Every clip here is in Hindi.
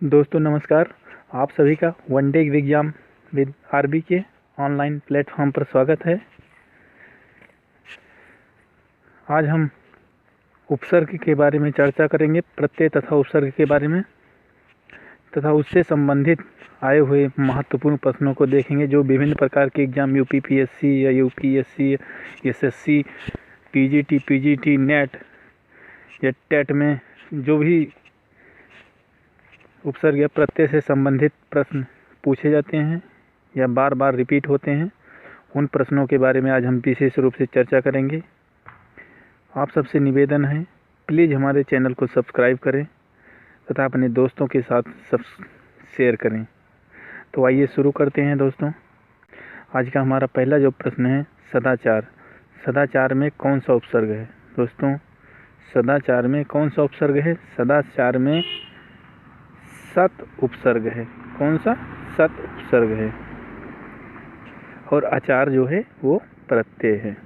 दोस्तों नमस्कार। आप सभी का one day exam with RB के ऑनलाइन प्लेटफॉर्म पर स्वागत है। आज हम उपसर्ग के बारे में चर्चा करेंगे, प्रत्यय तथा उपसर्ग के बारे में, तथा उससे संबंधित आए हुए महत्वपूर्ण प्रश्नों को देखेंगे जो विभिन्न प्रकार के एग्जाम यूपीपीएससी या UPSC, SSC, TGT, PGT, net या टेट में जो भी उपसर्ग या प्रत्यय से संबंधित प्रश्न पूछे जाते हैं या बार बार रिपीट होते हैं, उन प्रश्नों के बारे में आज हम विशेष रूप से चर्चा करेंगे। आप सबसे निवेदन है, प्लीज़ हमारे चैनल को सब्सक्राइब करें तथा अपने दोस्तों के साथ सब शेयर करें। तो आइए शुरू करते हैं दोस्तों। आज का हमारा पहला जो प्रश्न है, सदाचार। सदाचार में कौन सा उपसर्ग है दोस्तों? सदाचार में कौन सा उपसर्ग है? सदाचार में सत उपसर्ग है। कौन सा? सत उपसर्ग है। और आचार जो है वो प्रत्यय है।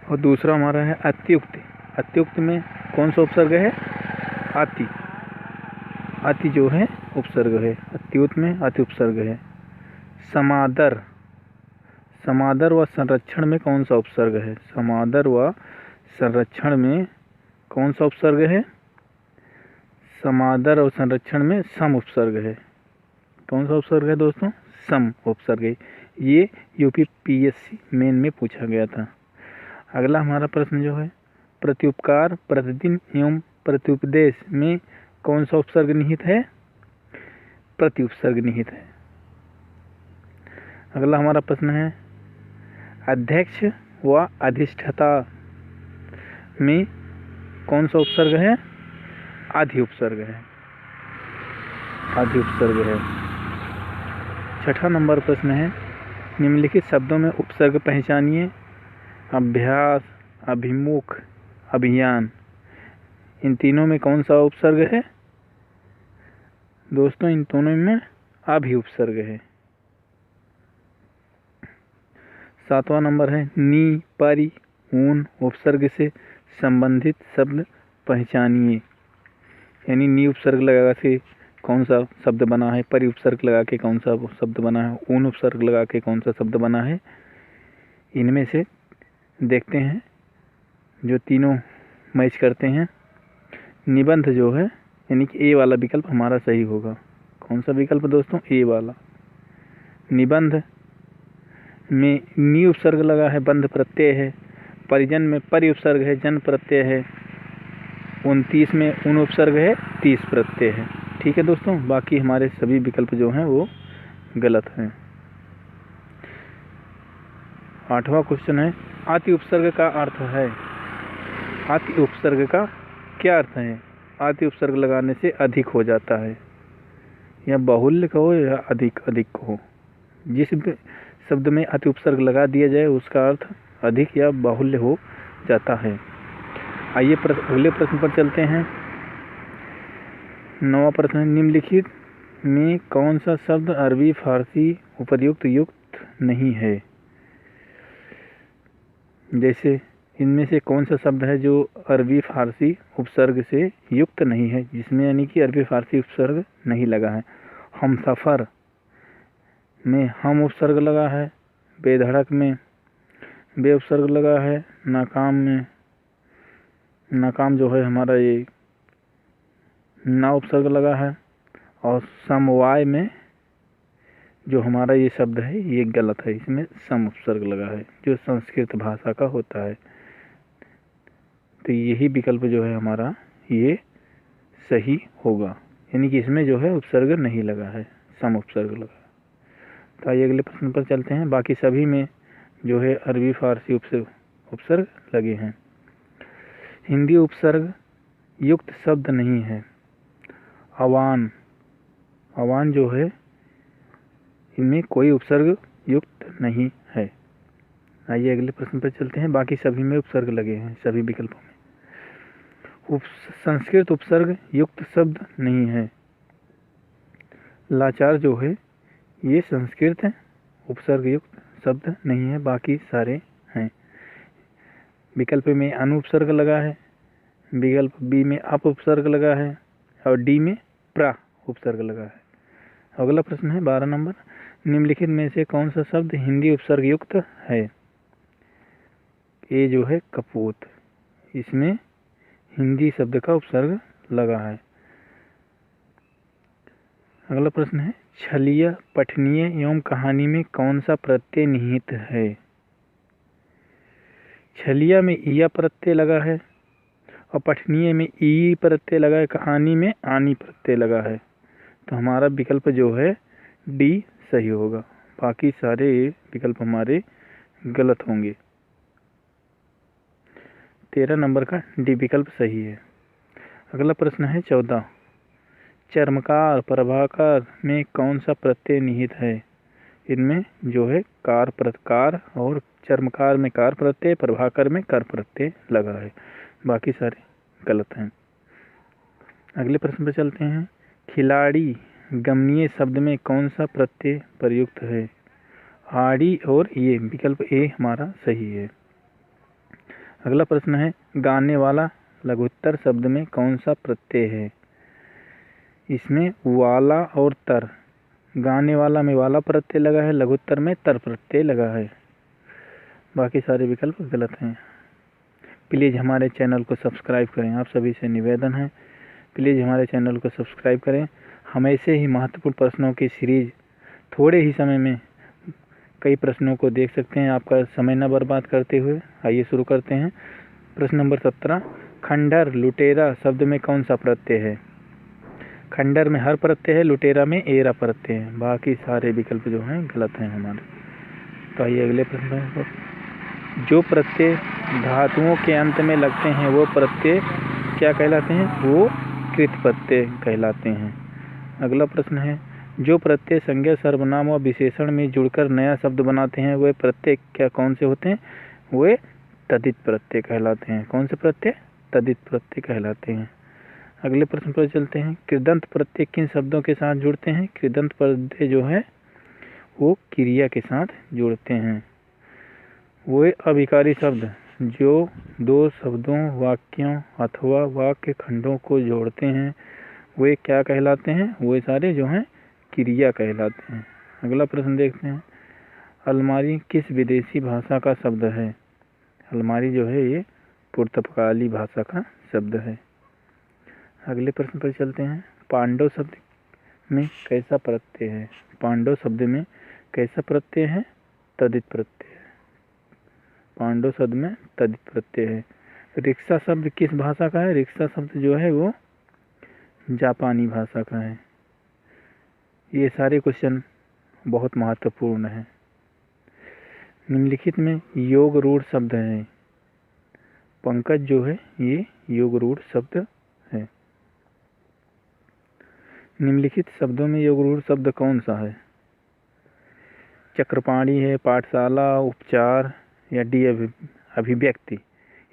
और दूसरा हमारा है अत्युक्त। अत्युक्त में कौन सा उपसर्ग है? अति। अति जो है उपसर्ग है। अत्युक्त में अति उपसर्ग है। समादर। समादर व संरक्षण में कौन सा उपसर्ग है? समादर व संरक्षण में कौन सा उपसर्ग है? समादर और संरक्षण में सम उपसर्ग है। कौन सा उपसर्ग है दोस्तों? सम उपसर्ग है। ये यूपीपीएससी मेन में पूछा गया था। अगला हमारा प्रश्न जो है, प्रत्युपकार, प्रतिदिन एवं प्रत्युपदेश में कौन सा उपसर्ग निहित है? प्रत्युपसर्ग निहित है। अगला हमारा प्रश्न है, अध्यक्ष व अधिष्ठाता में कौन सा उपसर्ग है? आदि उपसर्ग है। आदि उपसर्ग है। छठा नंबर प्रश्न है, निम्नलिखित शब्दों में उपसर्ग पहचानिए। अभ्यास, अभिमुख, अभियान, इन तीनों में कौन सा उपसर्ग है दोस्तों? इन दोनों में अभि उपसर्ग है। सातवां नंबर है, नी, परि, ऊन उपसर्ग से संबंधित शब्द पहचानिए। यानी नी उपसर्ग लगा के कौन सा शब्द बना है, परि उपसर्ग लगा के कौन सा शब्द बना है, ऊन उपसर्ग लगा के कौन सा शब्द बना है। इनमें से देखते हैं जो तीनों मैच करते हैं। निबंध जो है, यानी कि ए वाला विकल्प हमारा सही होगा। कौन सा विकल्प दोस्तों? ए वाला। निबंध में नी उपसर्ग लगा है, बंध प्रत्यय है। परिजन में परि उपसर्ग है, जन प्रत्यय है। 29 में ऊन उपसर्ग है, 30 प्रत्यय है। ठीक है दोस्तों, बाकी हमारे सभी विकल्प जो हैं वो गलत हैं। 8वां क्वेश्चन है, अति उपसर्ग का अर्थ है। अति उपसर्ग का क्या अर्थ है? अति उपसर्ग लगाने से अधिक हो जाता है, या बाहुल्य कहो या अधिक कहो। जिस शब्द में अति उपसर्ग लगा दिया जाए उसका अर्थ अधिक या बाहुल्य हो जाता है। आइए अगले प्रश्न पर चलते हैं। 9वां प्रश्न, निम्नलिखित में कौन सा शब्द अरबी फारसी उपर्युक्त युक्त नहीं है? जैसे इनमें से कौन सा शब्द है जो अरबी फारसी उपसर्ग से युक्त नहीं है, जिसमें यानी कि अरबी फारसी उपसर्ग नहीं लगा है? हमसफर में हम उपसर्ग लगा है, बेधड़क में बे उपसर्ग लगा है, नाकाम में नाकाम जो है हमारा ये ना उपसर्ग लगा है, और समवाय में जो हमारा ये शब्द है ये गलत है, इसमें सम उपसर्ग लगा है जो संस्कृत भाषा का होता है। तो यही विकल्प जो है हमारा ये सही होगा, यानी कि इसमें जो है उपसर्ग नहीं लगा है, सम उपसर्ग लगा है। तो आइए अगले प्रश्न पर चलते हैं। बाकी सभी में जो है अरबी फारसी उपसर्ग लगे हैं। हिंदी उपसर्ग युक्त शब्द नहीं है। अवान, अवान जो है इनमें कोई उपसर्ग युक्त नहीं है। आइए अगले प्रश्न पर चलते हैं। बाकी सभी में उपसर्ग लगे हैं, सभी विकल्पों में। संस्कृत उपसर्ग युक्त शब्द नहीं है। लाचार जो है ये संस्कृत उपसर्ग युक्त शब्द नहीं है, बाकी सारे हैं। विकल्प में अनुपसर्ग लगा है, विकल्प बी में अप उपसर्ग लगा है, और डी में प्रा उपसर्ग लगा है। अगला प्रश्न है 12 नंबर, निम्नलिखित में से कौन सा शब्द हिंदी उपसर्ग युक्त है? ये जो है कपूत, इसमें हिंदी शब्द का उपसर्ग लगा है। अगला प्रश्न है, छलिया, पठनीय एवं कहानी में कौन सा प्रत्यय निहित है? छलिया में ईया प्रत्यय लगा है और पठनीय में ई प्रत्यय लगा है, कहानी में आनी प्रत्यय लगा है। तो हमारा विकल्प जो है डी सही होगा, बाकी सारे विकल्प हमारे गलत होंगे। 13 नंबर का डी विकल्प सही है। अगला प्रश्न है 14, चर्मकार, प्रभाकर में कौन सा प्रत्यय निहित है? इनमें जो है कार प्रकार और चर्मकार में कार प्रत्यय, प्रभाकर में कर प्रत्यय लगा है, बाकी सारे गलत हैं। अगले प्रश्न पर चलते हैं, खिलाड़ी, गमनीय शब्द में कौन सा प्रत्यय प्रयुक्त है? आड़ी और ये, विकल्प ए हमारा सही है। अगला प्रश्न है, गाने वाला, लघुत्तर शब्द में कौन सा प्रत्यय है? इसमें वाला और तर, गाने वाला में वाला प्रत्यय लगा है, लघुत्तर में तर प्रत्यय लगा है, बाकी सारे विकल्प गलत हैं। प्लीज़ हमारे चैनल को सब्सक्राइब करें, आप सभी से निवेदन है, प्लीज़ हमारे चैनल को सब्सक्राइब करें। हम ऐसे ही महत्वपूर्ण प्रश्नों की सीरीज थोड़े ही समय में कई प्रश्नों को देख सकते हैं, आपका समय न बर्बाद करते हुए। आइए शुरू करते हैं। प्रश्न नंबर 17, खंडर, लुटेरा शब्द में कौन सा प्रत्यय है? खंडर में हर प्रत्यय है, लुटेरा में एरा प्रत्यय है, बाकी सारे विकल्प जो हैं गलत हैं हमारे। तो आइए अगले प्रश्न पर। जो प्रत्यय धातुओं के अंत में लगते हैं वो प्रत्यय क्या कहलाते हैं? वो कृत प्रत्यय कहलाते हैं। अगला प्रश्न है, जो प्रत्यय संज्ञा, सर्वनाम व विशेषण में जुड़कर नया शब्द बनाते हैं वे प्रत्यय क्या कौन से होते हैं? वे तद्धित प्रत्यय कहलाते हैं। कौन से प्रत्यय? तद्धित प्रत्यय कहलाते हैं। अगले प्रश्न पर चलते हैं, कृदंत प्रत्यय किन शब्दों के साथ जुड़ते हैं? कृदंत प्रत्यय जो है वो क्रिया के साथ जुड़ते हैं। वे अभिकारी शब्द जो दो शब्दों, वाक्यों अथवा वाक्य खंडों को जोड़ते हैं वे क्या कहलाते हैं? वे सारे जो हैं क्रिया कहलाते हैं। अगला प्रश्न देखते हैं, अलमारी किस विदेशी भाषा का शब्द है? अलमारी जो है ये पुर्तगाली भाषा का शब्द है। अगले प्रश्न पर चलते हैं, पांडव शब्द में कैसा प्रत्यय है? पांडव शब्द में कैसा प्रत्यय है? तद्धित प्रत्यय। पांडव शब्द में तद्धित प्रत्यय है। रिक्शा शब्द किस भाषा का है? रिक्शा शब्द जो है वो जापानी भाषा का है। ये सारे क्वेश्चन बहुत महत्वपूर्ण हैं। निम्नलिखित में योग रूढ़ शब्द है। पंकज जो है ये योग रूढ़ शब्द है। निम्नलिखित शब्दों में योग रूढ़ शब्द कौन सा है? चक्रपाणी है, पाठशाला, उपचार या डी अभिव्यक्ति।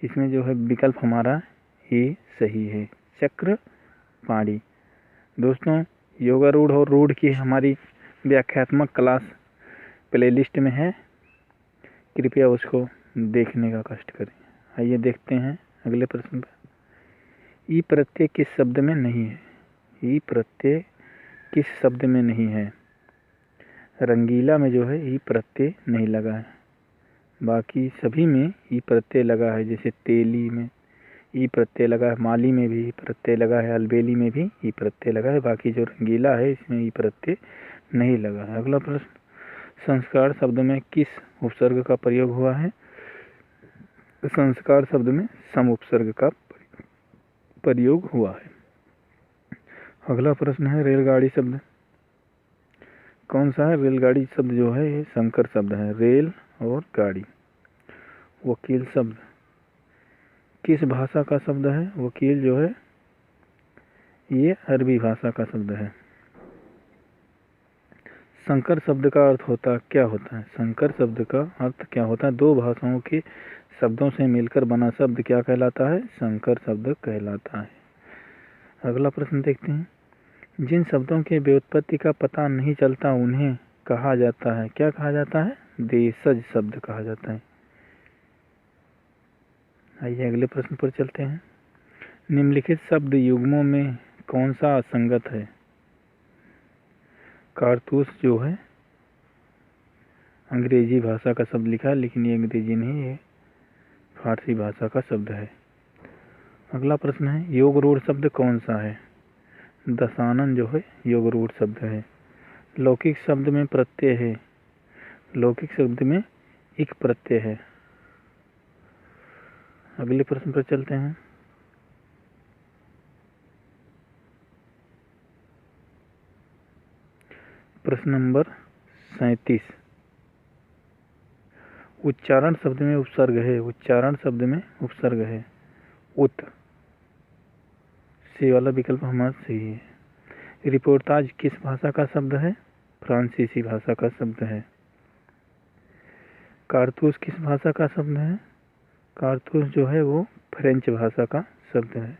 इसमें जो है विकल्प हमारा ये सही है, चक्रपाणी। दोस्तों, योगारूढ़ और रूढ़ की हमारी व्याख्यात्मक क्लास प्लेलिस्ट में है, कृपया उसको देखने का कष्ट करें। आइए देखते हैं अगले प्रश्न पर। ई प्रत्यय किस शब्द में नहीं है? ई प्रत्यय किस शब्द में नहीं है? रंगीला में जो है ई प्रत्यय नहीं लगा है, बाकी सभी में ई प्रत्यय लगा है। जैसे तेली में ई प्रत्यय लगा है, माली में भी ई प्रत्यय लगा है, अलबेली में भी ई प्रत्यय लगा है, बाकी जो रंगीला है इसमें ई प्रत्यय नहीं लगा है। अगला प्रश्न, संस्कार शब्द में किस उपसर्ग का प्रयोग हुआ है? संस्कार शब्द में सम उपसर्ग का प्रयोग हुआ है। अगला प्रश्न है, रेलगाड़ी शब्द कौन सा है? रेलगाड़ी शब्द जो है ये संकर शब्द है, रेल और गाड़ी। वकील शब्द किस भाषा का शब्द है? वकील जो है ये अरबी भाषा का शब्द है। संकर शब्द का अर्थ क्या होता है? संकर शब्द का अर्थ क्या होता है? दो भाषाओं के शब्दों से मिलकर बना शब्द क्या कहलाता है? संकर शब्द कहलाता है। अगला प्रश्न देखते हैं, जिन शब्दों के व्युत्पत्ति का पता नहीं चलता उन्हें कहा जाता है, क्या कहा जाता है? देशज शब्द कहा जाता है। आइए अगले प्रश्न पर चलते हैं, निम्नलिखित शब्द युग्मों में कौन सा असंगत है? कारतूस जो है अंग्रेजी भाषा का शब्द लिखा है, लेकिन ये अंग्रेजी नहीं है, फारसी भाषा का शब्द है। अगला प्रश्न है, योग रूढ़ शब्द कौन सा है? दशानन जो है योग रूढ़ शब्द है। लौकिक शब्द में प्रत्यय है, लौकिक शब्द में इक प्रत्यय है। अगले प्रश्न पर चलते हैं। प्रश्न नंबर 37। उच्चारण शब्द में उपसर्ग है, उच्चारण शब्द में उपसर्ग है। उत, सी वाला विकल्प हमारा सही है। रिपोर्टाज किस भाषा का शब्द है? फ्रांसीसी भाषा का शब्द है। कारतूस किस भाषा का शब्द है? कारतूस जो है वो फ्रेंच भाषा का शब्द है।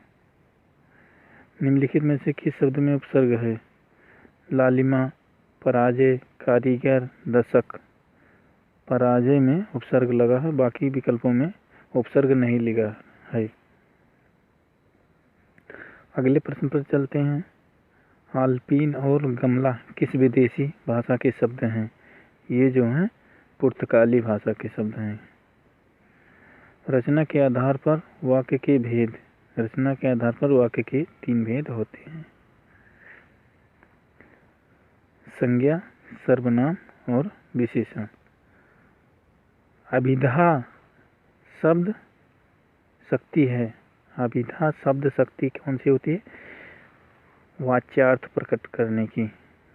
निम्नलिखित में से किस शब्द में उपसर्ग है? लालिमा, पराजय, कारीगर, दशक। पराजय में उपसर्ग लगा है, बाकी विकल्पों में उपसर्ग नहीं लगा है। अगले प्रश्न पर चलते हैं। आल्पीन और गमला किस विदेशी भाषा के शब्द हैं? ये जो हैं पुर्तगाली भाषा के शब्द हैं। रचना के आधार पर वाक्य के भेद, रचना के आधार पर वाक्य के 3 भेद होते हैं। संज्ञा, सर्वनाम और विशेषण। अभिधा शब्द शक्ति है। अभिधा शब्द शक्ति कौन सी होती है? वाच्यार्थ प्रकट करने की,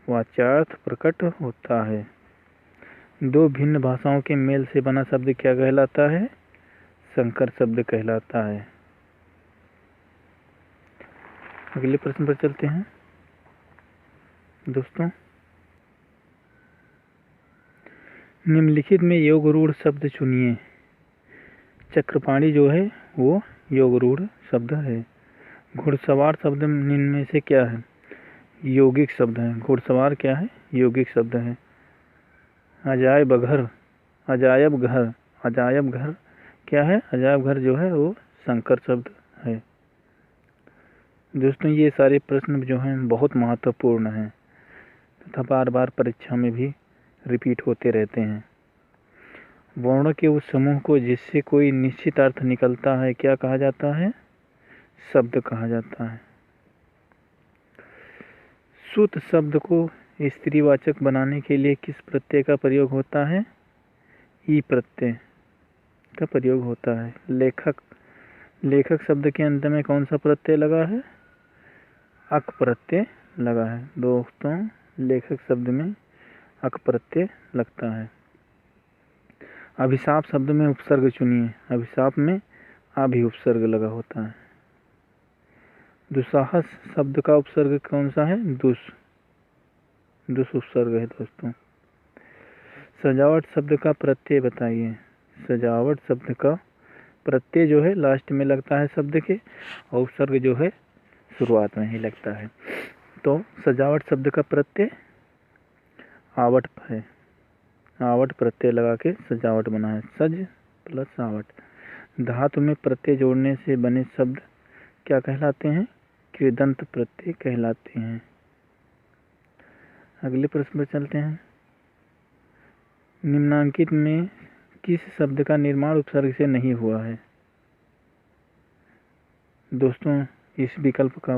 वाच्यार्थ प्रकट होता है। दो भिन्न भाषाओं के मेल से बना शब्द क्या कहलाता है? संकर शब्द कहलाता है। अगले प्रश्न पर चलते हैं दोस्तों। निम्नलिखित में योग रूढ़ शब्द चुनिए। चक्रपाणी जो है वो योग रूढ़ शब्द है। घुड़सवार शब्द निम्न में से क्या है? यौगिक शब्द है। घुड़सवार क्या है? यौगिक शब्द है। अजायब घर, अजायब घर, अजायब घर क्या है? अजायब घर जो है वो संकर शब्द है। दोस्तों ये सारे प्रश्न जो हैं बहुत महत्वपूर्ण हैं तथा बार बार परीक्षा में भी रिपीट होते रहते हैं। वर्णों के उस समूह को जिससे कोई निश्चित अर्थ निकलता है क्या कहा जाता है? शब्द कहा जाता है। सुत शब्द को स्त्रीवाचक बनाने के लिए किस प्रत्यय का प्रयोग होता है? ई प्रत्यय का प्रयोग होता है। लेखक, लेखक शब्द के अंत में कौन सा प्रत्यय लगा है? अक प्रत्यय लगा है। दोस्तों लेखक शब्द में अक प्रत्यय लगता है। अभिशाप शब्द में उपसर्ग चुनिए। अभिशाप में अभि उपसर्ग लगा होता है। दुस्साहस शब्द का उपसर्ग कौन सा है? दुस, दुस उपसर्ग है दोस्तों। सजावट शब्द का प्रत्यय बताइए। सजावट शब्द का प्रत्यय जो है लास्ट में लगता है शब्द के, और उपसर्ग जो है शुरुआत में ही लगता है। तो सजावट शब्द का प्रत्यय आवट है। आवट प्रत्यय लगा के सजावट बना है। सज प्लस आवट। धातु में प्रत्यय जोड़ने से बने शब्द क्या कहलाते हैं? कृदंत प्रत्यय कहलाते हैं। अगले प्रश्न पर चलते हैं। निम्नांकित में किस शब्द का निर्माण उपसर्ग से नहीं हुआ है? दोस्तों इस विकल्प का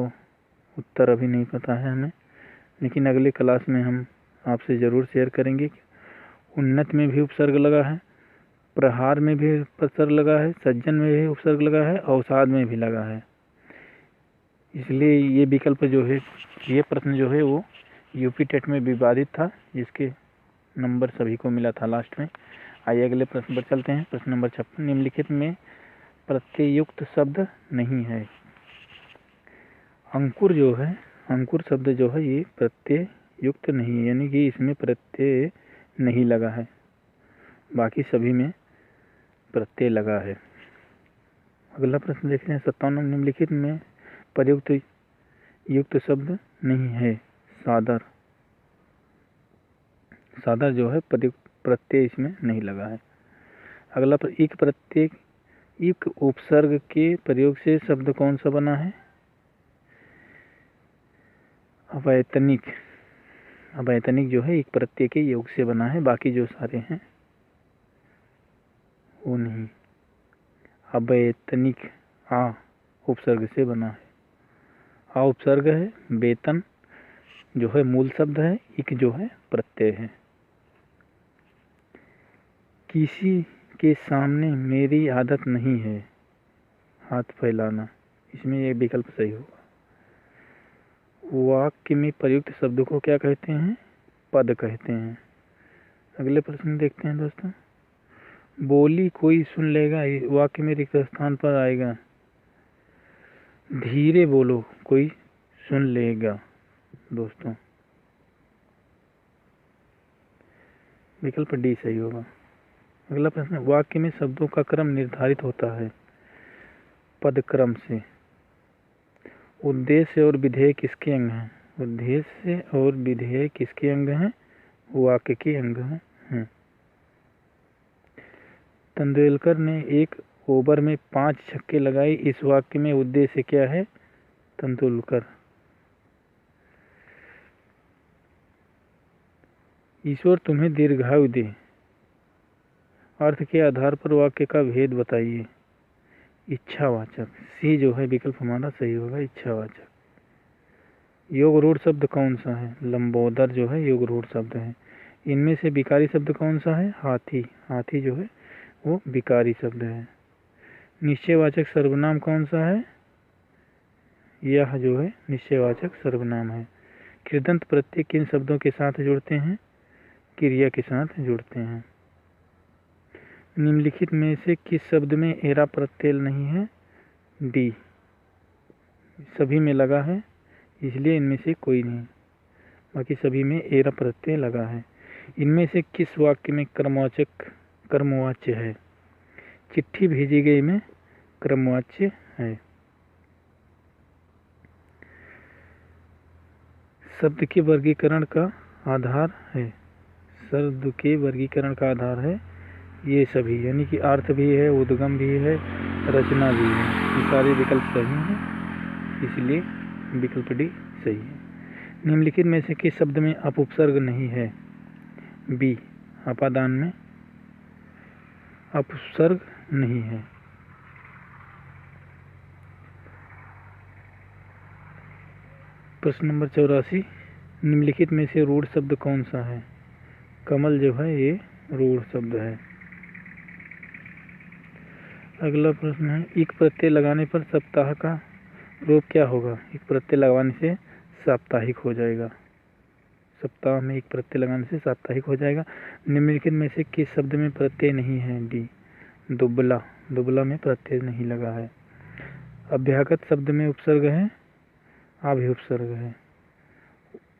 उत्तर अभी नहीं पता है हमें, लेकिन अगले क्लास में हम आपसे ज़रूर शेयर करेंगे। उन्नत में भी उपसर्ग लगा है, प्रहार में भी उपसर्ग लगा है, सज्जन में भी उपसर्ग लगा है, अवसाद में भी लगा है। इसलिए ये विकल्प जो है, ये प्रश्न जो है वो यूपी टेट में विवादित था, जिसके नंबर सभी को मिला था लास्ट में। आइए अगले प्रश्न पर चलते हैं। प्रश्न नंबर 56। निम्नलिखित में प्रत्ययुक्त शब्द नहीं है। अंकुर जो है, अंकुर शब्द जो है ये प्रत्यय युक्त नहीं है, यानी कि इसमें प्रत्यय नहीं लगा है, बाकी सभी में प्रत्यय लगा है। अगला प्रश्न देखते हैं 57। निम्नलिखित में प्रयुक्त युक्त शब्द नहीं है। सादर, सादर जो है प्रत्यय इसमें नहीं लगा है। अगला इक प्रत्यय, इक उपसर्ग के प्रयोग से शब्द कौन सा बना है? अवैतनिक, अवैतनिक जो है एक प्रत्यय के योग से बना है, बाकी जो सारे हैं वो नहीं। अवैतनिक आ उपसर्ग से बना है। आ उपसर्ग है, वेतन जो है मूल शब्द है, इक जो है प्रत्यय है। किसी के सामने मेरी आदत नहीं है हाथ फैलाना, इसमें ये विकल्प सही होगा। वाक्य में प्रयुक्त शब्द को क्या कहते हैं? पद कहते हैं। अगले प्रश्न देखते हैं दोस्तों। बोली कोई सुन लेगा वाक्य में रिक्त स्थान पर आएगा। धीरे बोलो कोई सुन लेगा दोस्तों, विकल्प डी सही होगा। अगला प्रश्न, वाक्य में शब्दों का क्रम निर्धारित होता है पद क्रम से। उद्देश्य और विधेय किसके अंग हैं? उद्देश्य और विधेय किसके अंग हैं? वाक्य के अंग हैं। तेंदुलकर ने एक ओवर में 5 छक्के लगाए, इस वाक्य में उद्देश्य क्या है? तेंदुलकर। ईश्वर तुम्हें दीर्घायु दे, अर्थ के आधार पर वाक्य का भेद बताइए। इच्छावाचक, सी जो है विकल्प हमारा सही होगा, इच्छावाचक। योग रूढ़ शब्द कौन सा है? लंबोदर जो है योग रूढ़ शब्द है। इनमें से विकारी शब्द कौन सा है? हाथी, हाथी जो है वो विकारी शब्द है। निश्चयवाचक सर्वनाम कौन सा है? यह जो है निश्चयवाचक सर्वनाम है। कृदंत प्रत्यय किन शब्दों के साथ जुड़ते हैं? क्रिया के साथ जुड़ते हैं। निम्नलिखित में से किस शब्द में एरा प्रत्यय नहीं है? डी, सभी में लगा है इसलिए इनमें से कोई नहीं, बाकी सभी में एरा प्रत्यय लगा है। इनमें से किस वाक्य में क्रमवाचक कर्मवाच्य है? चिट्ठी भेजी गई में क्रमवाच्य है। शब्द के वर्गीकरण का आधार है, शब्द के वर्गीकरण का आधार है ये सभी, यानी कि अर्थ भी है, उद्गम भी है, रचना भी है। ये सारे विकल्प सही हैं, इसलिए विकल्प डी सही है। निम्नलिखित में से किस शब्द में अपउपसर्ग नहीं है? बी, अपादान में अपउपसर्ग नहीं है। प्रश्न नंबर 84, निम्नलिखित में से रूढ़ शब्द कौन सा है? कमल जो है ये रूढ़ शब्द है। अगला प्रश्न है, इक प्रत्यय लगाने पर सप्ताह का रूप क्या होगा? एक प्रत्यय लगाने से साप्ताहिक हो जाएगा, सप्ताह में एक प्रत्यय लगाने से साप्ताहिक हो जाएगा। निम्नलिखित में से किस शब्द में प्रत्यय नहीं है? डी, दुबला, दुबला में प्रत्यय नहीं लगा है। अभ्यागत शब्द में उपसर्ग है? आ भी उपसर्ग है।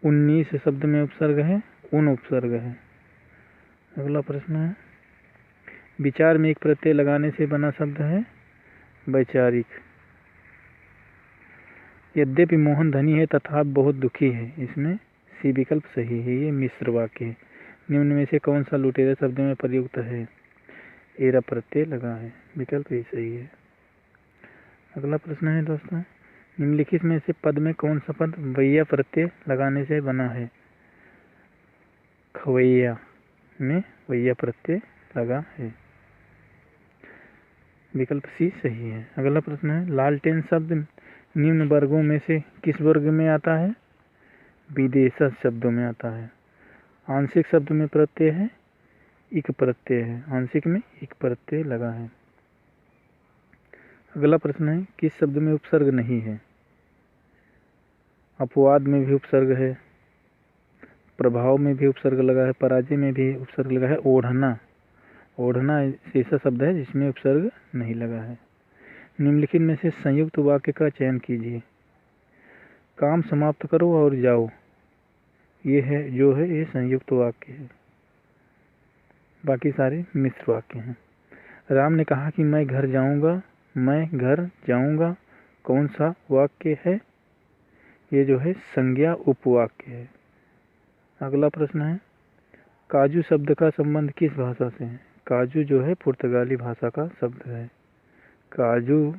19 शब्द में उपसर्ग है? उन उपसर्ग है। अगला प्रश्न है, विचार में एक प्रत्यय लगाने से बना शब्द है? वैचारिक। यद्यपि मोहन धनी है तथा बहुत दुखी है, इसमें सी विकल्प सही है, ये मिश्र वाक्य है। निम्न में से कौन सा लुटेरा शब्द में प्रयुक्त है? एरा प्रत्यय लगा है, विकल्प ही सही है। अगला प्रश्न है दोस्तों, निम्नलिखित में से पद में कौन सा पद वैया प्रत्यय लगाने से बना है? खवैया में वैया प्रत्यय लगा है, विकल्प सी सही है। अगला प्रश्न है, लालटेन शब्द निम्न वर्गों में से किस वर्ग में आता है? विदेशज शब्दों में आता है। आंशिक शब्द में प्रत्यय है? इक प्रत्यय है, आंशिक में इक प्रत्यय लगा है। अगला प्रश्न है, किस शब्द में उपसर्ग नहीं है? अपवाद में भी उपसर्ग है, प्रभाव में भी उपसर्ग लगा है, पराजय में भी उपसर्ग लगा है। ओढ़ना, ओढ़ना ऐसा शब्द है जिसमें उपसर्ग नहीं लगा है। निम्नलिखित में से संयुक्त वाक्य का चयन कीजिए। काम समाप्त करो और जाओ, ये है जो है ये संयुक्त वाक्य है, बाकी सारे मिश्र वाक्य हैं। राम ने कहा कि मैं घर जाऊंगा, मैं घर जाऊंगा कौन सा वाक्य है? ये जो है संज्ञा उपवाक्य है। अगला प्रश्न है, काजू शब्द का संबंध किस भाषा से है? काजू जो है पुर्तगाली भाषा का शब्द है, काजू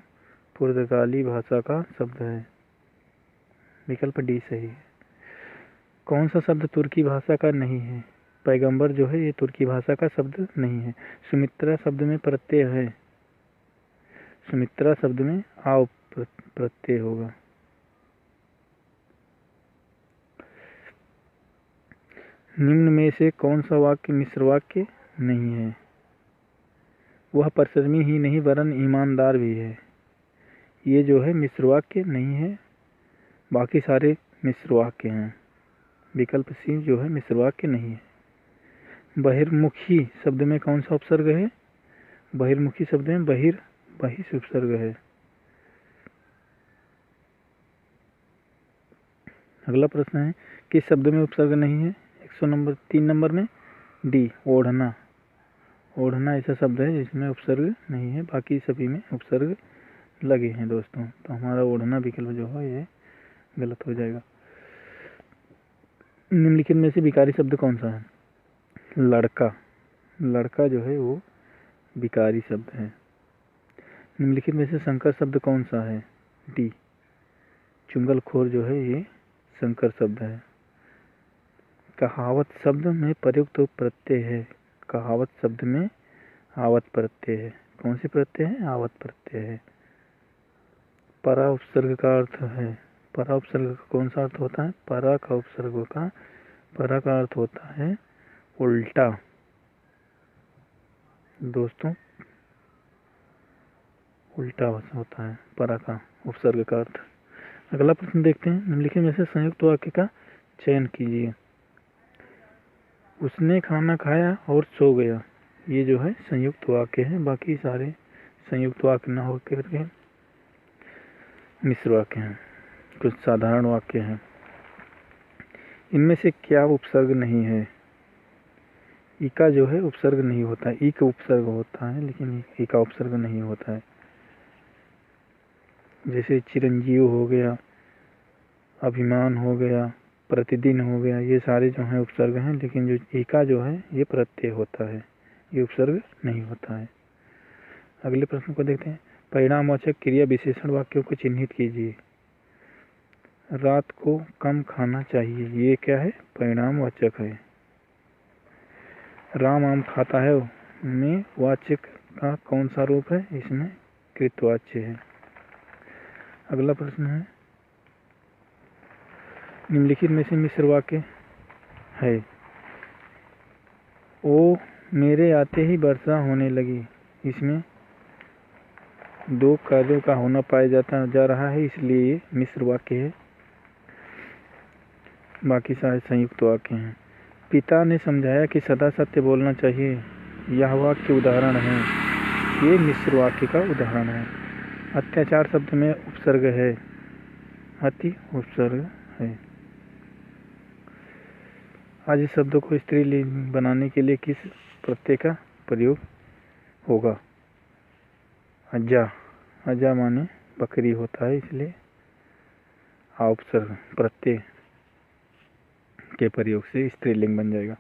पुर्तगाली भाषा का शब्द है, विकल्प डी सही है। कौन सा शब्द तुर्की भाषा का नहीं है? पैगंबर जो है ये तुर्की भाषा का शब्द नहीं है। सुमित्रा शब्द में प्रत्यय है, सुमित्रा शब्द में आव प्रत्यय होगा। निम्न में से कौन सा वाक्य मिश्र वाक्य नहीं है? वह परिश्रमी ही नहीं वरन ईमानदार भी है। ये जो है मिश्र वाक्य नहीं है, बाकी सारे मिश्र वाक्य हैं। विकल्प सी जो है मिश्र वाक्य नहीं है। बहिर्मुखी शब्द में कौन सा उपसर्ग है? बहिर्मुखी शब्द में बहिष उपसर्ग है। अगला प्रश्न है किस शब्द में उपसर्ग नहीं है? 103 नंबर में डी ओढ़ना। ओढ़ना ऐसा शब्द है जिसमें उपसर्ग नहीं है, बाकी सभी में उपसर्ग लगे हैं दोस्तों। तो हमारा ओढ़ना विकल्प जो है ये गलत हो जाएगा। निम्नलिखित में से विकारी शब्द कौन सा है? लड़का। लड़का जो है वो विकारी शब्द है। निम्नलिखित में से संकर शब्द कौन सा है? डी चुंगलखोर जो है ये संकर शब्द है। कहावत शब्द में प्रयुक्त प्रत्यय है। कहावत शब्द में आवत प्रत्यय है। कौन सी प्रत्यय है? आवत प्रत्यय है। परा उपसर्ग का अर्थ है। परा उपसर्ग का कौन सा अर्थ होता है? परा का उपसर्ग का परा का अर्थ होता है उल्टा दोस्तों, उल्टा होता है परा का उपसर्ग का अर्थ। अगला प्रश्न देखते हैं। निम्नलिखित में से संयुक्त वाक्य का चयन कीजिए। उसने खाना खाया और सो गया। ये जो है संयुक्त वाक्य है, बाकी सारे संयुक्त वाक्य न होकर के मिश्र वाक्य हैं, कुछ साधारण वाक्य हैं। इनमें से क्या उपसर्ग नहीं है? ई का जो है उपसर्ग नहीं होता है। ई का उपसर्ग होता है लेकिन ई का उपसर्ग नहीं होता है। जैसे चिरंजीव हो गया, अभिमान हो गया, प्रतिदिन हो गया, ये सारे जो हैं उपसर्ग हैं, लेकिन जो ई का जो है ये प्रत्यय होता है, ये उपसर्ग नहीं होता है। अगले प्रश्न को देखते हैं। परिणामवाचक क्रिया विशेषण वाक्यों को चिन्हित कीजिए। रात को कम खाना चाहिए, ये क्या है? परिणामवाचक है। राम आम खाता है में वाचक का कौन सा रूप है? इसमें कृतवाच्य है। अगला प्रश्न है। निम्नलिखित में से मिश्र वाक्य है। ओ मेरे आते ही वर्षा होने लगी। इसमें दो कार्यों का होना पाया जा रहा है, इसलिए ये मिश्र वाक्य है, बाकी सारे संयुक्त वाक्य हैं। पिता ने समझाया कि सदा सत्य बोलना चाहिए। यह वाक्य उदाहरण है, ये मिश्र वाक्य का उदाहरण है। अत्याचार शब्द में उपसर्ग है, अति उपसर्ग है। आज इस शब्द को स्त्रीलिंग बनाने के लिए किस प्रत्यय का प्रयोग होगा? अजा। अजा माने बकरी होता है, इसलिए आ उपसर्ग प्रत्यय के प्रयोग से स्त्रीलिंग बन जाएगा।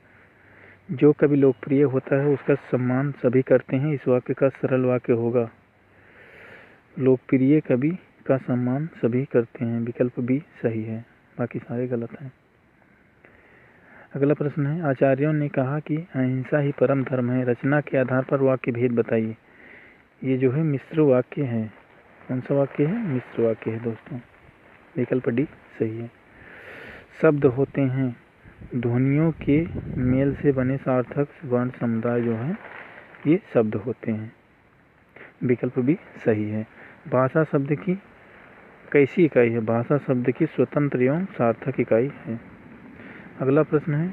जो कभी लोकप्रिय होता है उसका सम्मान सभी करते हैं। इस वाक्य का सरल वाक्य होगा लोकप्रिय कवि का सम्मान सभी करते हैं। विकल्प बी सही है, बाकी सारे गलत हैं। अगला प्रश्न है। आचार्यों ने कहा कि अहिंसा ही परम धर्म है। रचना के आधार पर वाक्य भेद बताइए। ये जो है मिश्र वाक्य है। कौन सा वाक्य है? मिश्र वाक्य है दोस्तों। विकल्प डी सही है। शब्द होते हैं ध्वनियों के मेल से बने सार्थक वर्ण समुदाय जो है ये शब्द होते हैं। विकल्प भी सही है। भाषा शब्द की कैसी इकाई है? भाषा शब्द की स्वतंत्र एवं सार्थक इकाई है। अगला प्रश्न है।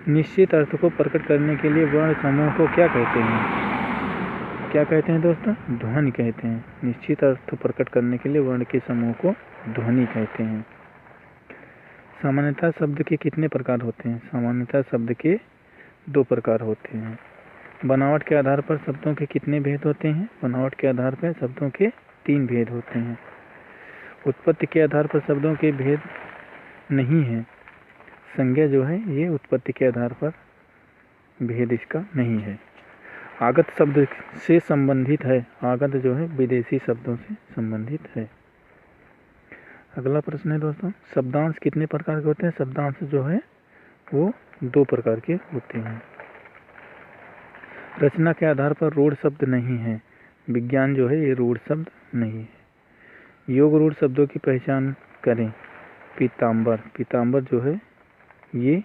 निश्चित अर्थ को प्रकट करने के लिए वर्ण समूह को क्या कहते हैं? क्या कहते हैं दोस्तों? ध्वनि कहते हैं। निश्चित अर्थ प्रकट करने के लिए वर्ण के समूह को ध्वनि कहते हैं। सामान्यतः शब्द के कितने प्रकार होते हैं? सामान्यतः शब्द के 2 प्रकार होते हैं। बनावट के आधार पर शब्दों के कितने भेद होते हैं? बनावट के आधार पर शब्दों के 3 भेद होते हैं। उत्पत्ति के आधार पर शब्दों के भेद नहीं है। संज्ञा जो है ये उत्पत्ति के आधार पर भेद इसका नहीं है। आगत शब्द से संबंधित है। आगत जो है विदेशी शब्दों से संबंधित है। अगला प्रश्न है दोस्तों, शब्दांश कितने प्रकार के होते हैं? शब्दांश जो है वो 2 प्रकार के होते हैं। रचना के आधार पर रूढ़ शब्द नहीं है। विज्ञान जो है ये रूढ़ शब्द नहीं है। योग रूढ़ शब्दों की पहचान करें। पीताम्बर, पीताम्बर जो है ये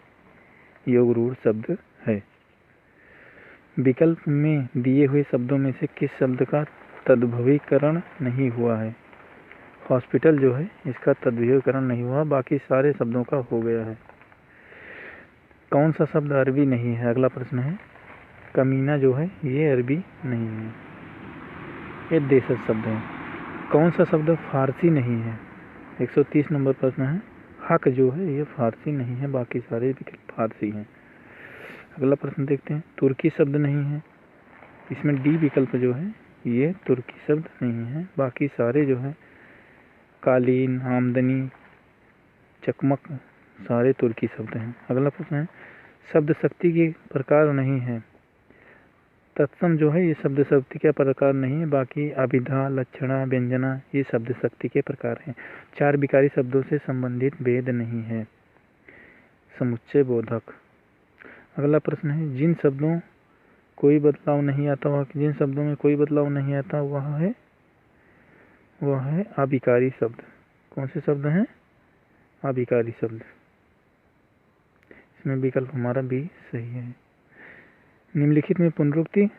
योग रूढ़ शब्द है। विकल्प में दिए हुए शब्दों में से किस शब्द का तद्भवीकरण नहीं हुआ है? हॉस्पिटल जो है इसका तद्भवीकरण नहीं हुआ, बाकी सारे शब्दों का हो गया है। कौन सा शब्द अरबी नहीं है? अगला प्रश्न है, कमीना जो है ये अरबी नहीं है, ये देशज शब्द है। कौन सा शब्द फारसी नहीं है? 130 नंबर प्रश्न है। हक जो है ये फारसी नहीं है, बाकी सारे विकल्प फारसी हैं। अगला प्रश्न देखते हैं, तुर्की शब्द नहीं है। इसमें डी विकल्प जो है ये तुर्की शब्द नहीं है, बाकी सारे जो है कालीन, आमदनी, चकमक सारे तुर्की शब्द हैं। अगला प्रश्न है, शब्द शक्ति के प्रकार नहीं है। तत्सम जो है ये शब्द शक्ति के प्रकार नहीं है, बाकी अभिधा, लक्षणा, व्यंजना ये शब्द शक्ति के प्रकार हैं। 4 विकारी शब्दों से संबंधित भेद नहीं है। समुच्चय बोधक। अगला प्रश्न है, जिन शब्दों कोई बदलाव नहीं आता जिन शब्दों में कोई बदलाव नहीं आता वह है अभिकारी शब्द। कौन से शब्द हैं? अभिकारी शब्द। इसमें विकल्प हमारा भी सही है। निम्नलिखित में पुनरुक्ति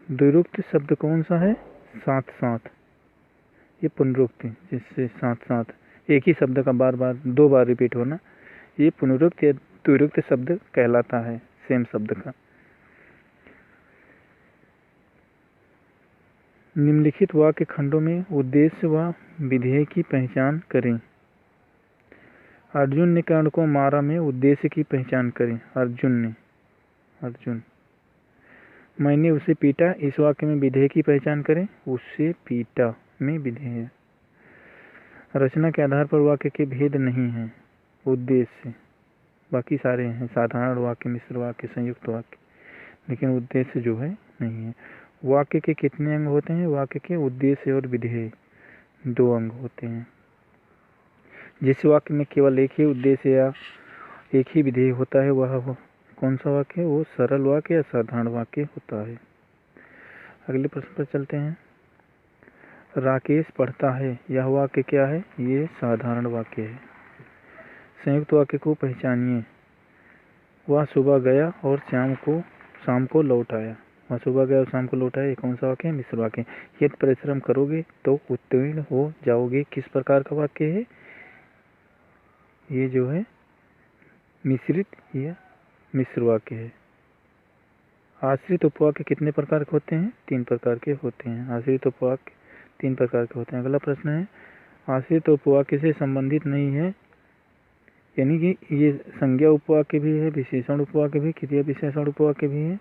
द्विरुक्त शब्द कौन सा है? साथ साथ, ये पुनरुक्ति जिससे साथ साथ एक ही शब्द का बार बार 2 बार रिपीट होना, ये पुनरुक्त या द्विरुक्त शब्द कहलाता है, सेम शब्द का। निम्नलिखित वाक्य खंडों में उद्देश्य व विधेय की पहचान करें। अर्जुन ने कर्ण को मारा में उद्देश्य की पहचान करें। अर्जुन मैंने उसे पीटा, इस वाक्य में विधेय की पहचान करें। उससे पीटा में विधेय है। रचना के आधार पर वाक्य के भेद नहीं है। उद्देश्य बाकी सारे हैं, साधारण वाक्य, मिश्र वाक्य, संयुक्त वाक्य, लेकिन उद्देश्य जो है नहीं है। वाक्य के कितने अंग होते हैं? वाक्य के उद्देश्य और विधेय 2 अंग होते हैं। जिस वाक्य में केवल एक ही उद्देश्य या एक ही विधेय होता है वह कौन सा वाक्य है? वो सरल वाक्य या साधारण वाक्य होता है। अगले प्रश्न पर चलते हैं। राकेश पढ़ता है, यह वाक्य क्या है? ये साधारण वाक्य है। संयुक्त वाक्य को पहचानिए। वह सुबह गया और शाम को लौट आया। वह सुबह गया और शाम को लौट आया, ये कौन सा वाक्य है? मिश्र वाक्य। यदि परिश्रम करोगे तो उत्तीर्ण हो जाओगे, किस प्रकार का वाक्य है? ये जो है मिश्रित या मिश्र वाक्य है। आश्रित उपवाक्य कितने प्रकार के होते हैं? 3 प्रकार के होते हैं। आश्रित उपवाक्य 3 प्रकार के होते हैं। अगला प्रश्न है, आश्रित उपवाक्य से संबंधित नहीं है, यानी कि ये संज्ञा उपवाक्य भी है, विशेषण उपवाक्य भी, क्रिया विशेषण उपवाक्य भी है।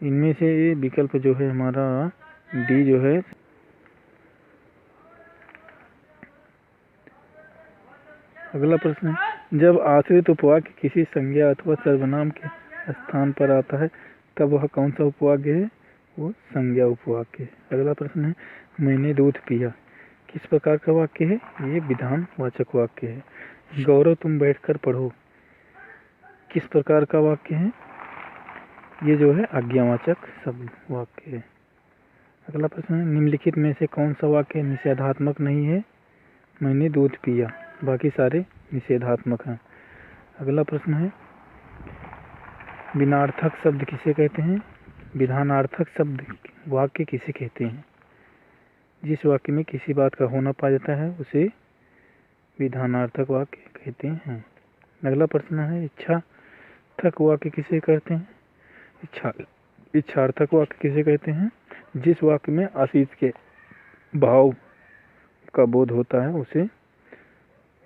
इनमें से ये विकल्प जो है हमारा डी जो है। अगला प्रश्न है, जब आश्रित उपवाक्य किसी संज्ञा अथवा सर्वनाम के स्थान पर आता है तब वह कौन सा उपवाक्य है? वो संज्ञा उपवाक्य है। अगला प्रश्न है, मैंने दूध पिया, किस प्रकार का वाक्य है? ये विधानवाचक वाक्य है। गौरव तुम बैठकर पढ़ो, किस प्रकार का वाक्य है? ये जो है आज्ञावाचक शब्द वाक्य है। अगला प्रश्न है, निम्नलिखित में से कौन सा वाक्य निषेधात्मक नहीं है? मैंने दूध पिया, बाकी सारे निषेधात्मक हैं। अगला प्रश्न है, विनार्थक शब्द किसे कहते हैं? विधानार्थक शब्द वाक्य किसे कहते हैं? जिस वाक्य में किसी बात का होना पाया जाता है उसे विधानार्थक वाक्य कहते हैं। अगला प्रश्न है, इच्छार्थक वाक्य किसे कहते हैं? इच्छार्थक वाक्य किसे कहते हैं? जिस वाक्य में आशीष के भाव का बोध होता है उसे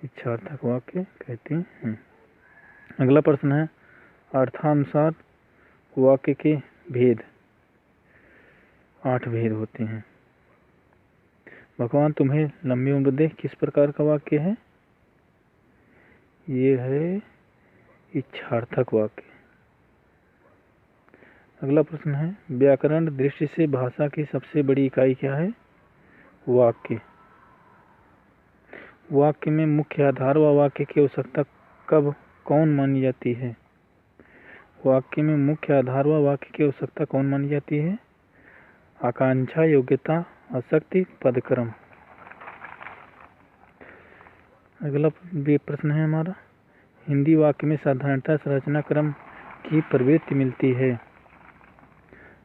इच्छार्थक वाक्य कहते हैं। अगला प्रश्न है, अर्थानुसार वाक्य के भेद 8 भेद होते हैं। भगवान तुम्हें लंबी उम्र दे, किस प्रकार का वाक्य है? ये है इच्छार्थक वाक्य। अगला प्रश्न है, व्याकरण दृष्टि से भाषा की सबसे बड़ी इकाई क्या है? वाक्य। वाक्य में मुख्य आधार व वाक्य की आवश्यकता कब कौन मानी जाती है? वाक्य में मुख्य आधार व वाक्य की आवश्यकता कौन मानी जाती है? आकांक्षा, योग्यता, आसक्ति, पदक्रम। अगला प्रश्न है हमारा, हिंदी वाक्य में साधारणतः संरचना क्रम की प्रवृत्ति मिलती है।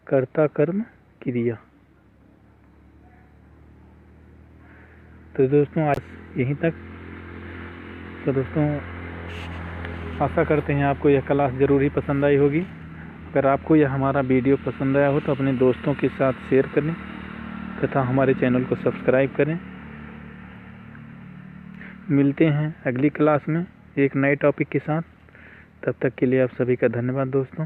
कर्ता, कर्म, क्रिया। तो दोस्तों आज यहीं तक। तो दोस्तों आशा करते हैं आपको यह क्लास ज़रूर ही पसंद आई होगी। अगर आपको यह हमारा वीडियो पसंद आया हो तो अपने दोस्तों के साथ शेयर करें तथा हमारे चैनल को सब्सक्राइब करें। मिलते हैं अगली क्लास में एक नए टॉपिक के साथ। तब तक के लिए आप सभी का धन्यवाद दोस्तों।